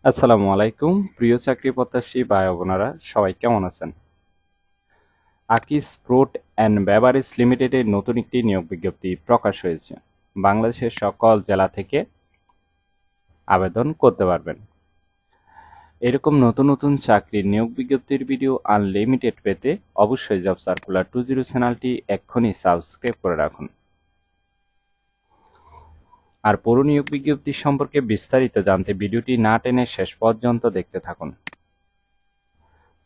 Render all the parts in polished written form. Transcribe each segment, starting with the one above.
আসসালামু আলাইকুম প্রিয় চাকরি প্রত্যাশী ভাই ও বোনেরা, সবাই কেমন আছেন? আকিস ফ্রুট অ্যান্ড বেভারেজ লিমিটেডের নতুন একটি নিয়োগ বিজ্ঞপ্তি প্রকাশ হয়েছে। বাংলাদেশের সকল জেলা থেকে আবেদন করতে পারবেন। এরকম নতুন নতুন চাকরির নিয়োগ বিজ্ঞপ্তির ভিডিও আনলিমিটেড পেতে অবশ্যই জব সার্কুলার 20 চ্যানেলটি এক্ষুনি সাবস্ক্রাইব করে রাখুন। আর পুরো নিয়োগ বিজ্ঞপ্তি সম্পর্কে বিস্তারিত জানতে ভিডিওটি না টেনে শেষ পর্যন্ত দেখতে থাকুন।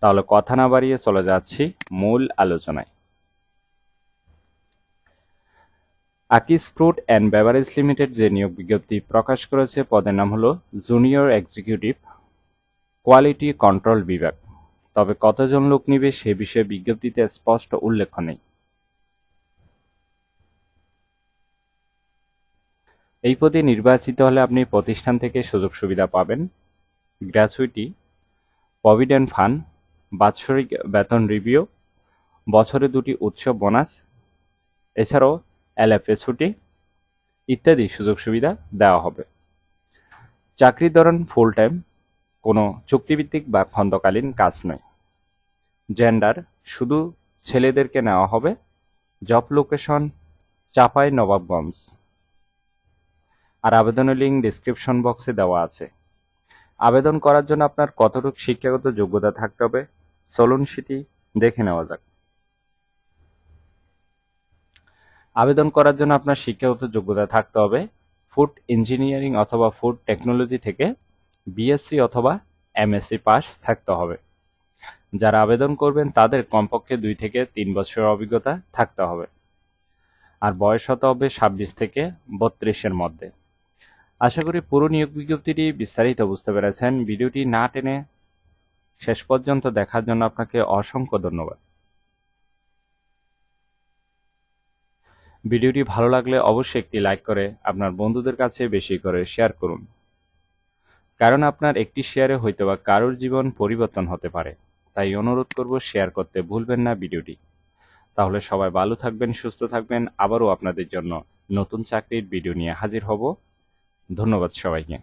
তাহলে কথা না বাড়িয়ে চলে যাচ্ছি মূল আলোচনায়। আকিস ফ্রুট অ্যান্ড বেভারেজ লিমিটেড যে নিয়োগ বিজ্ঞপ্তি প্রকাশ করেছে, পদের নাম হলো জুনিয়র এক্সিকিউটিভ কোয়ালিটি কন্ট্রোল বিভাগ। তবে কতজন লোক নিবে সে বিষয়ে বিজ্ঞপ্তিতে স্পষ্ট উল্লেখ নেই। এই পদে নির্বাচিত হলে আপনি প্রতিষ্ঠান থেকে সুযোগ সুবিধা পাবেন: গ্র্যাচুইটি, প্রভিডেন্ট ফান্ড, বাৎসরিক বেতন রিভিউ, বছরে 2টি উৎসব বোনাস, এছাড়াও এলএফএ ছুটি ইত্যাদি সুযোগ সুবিধা দেওয়া হবে। চাকরির ধরন ফুল টাইম, কোনো চুক্তিভিত্তিক বা খণ্ডকালীন কাজ নয়। জেন্ডার শুধু ছেলেদেরকে নেওয়া হবে। Job location Chapainawabganj. আর আবেদনের লিঙ্ক ডেসক্রিপশন বক্সে দেওয়া আছে। আবেদন করার জন্য আপনার কতটুকু শিক্ষাগত যোগ্যতা থাকতে হবে চলুন সেটি দেখে নেওয়া যাক। আবেদন করার জন্য আপনার শিক্ষাগত যোগ্যতা থাকতে হবে ফুড ইঞ্জিনিয়ারিং অথবা ফুড টেকনোলজি থেকে বিএসসি অথবা এমএসসি পাস থাকতে হবে। যারা আবেদন করবেন তাদের কমপক্ষে 2 থেকে 3 বছরের অভিজ্ঞতা থাকতে হবে। আর বয়স হতে হবে 26 থেকে 32-এর মধ্যে। আশা করি পুরো নিয়োগ বিজ্ঞপ্তিটি বিস্তারিত বুঝতে পেরেছেন। ভিডিওটি না টেনে শেষ পর্যন্ত দেখার জন্য আপনাকে অসংখ্য ধন্যবাদ। ভিডিওটি ভালো লাগলে অবশ্যই একটি লাইক করে আপনার বন্ধুদের কাছে বেশি করে শেয়ার করুন, কারণ আপনার একটি শেয়ারে হয়তোবা কারোর জীবন পরিবর্তন হতে পারে। তাই অনুরোধ করব শেয়ার করতে ভুলবেন না ভিডিওটি। তাহলে সবাই ভালো থাকবেন, সুস্থ থাকবেন। আবারও আপনাদের জন্য নতুন চাকরির ভিডিও নিয়ে হাজির হব। ধন্যবাদ সবাইকে।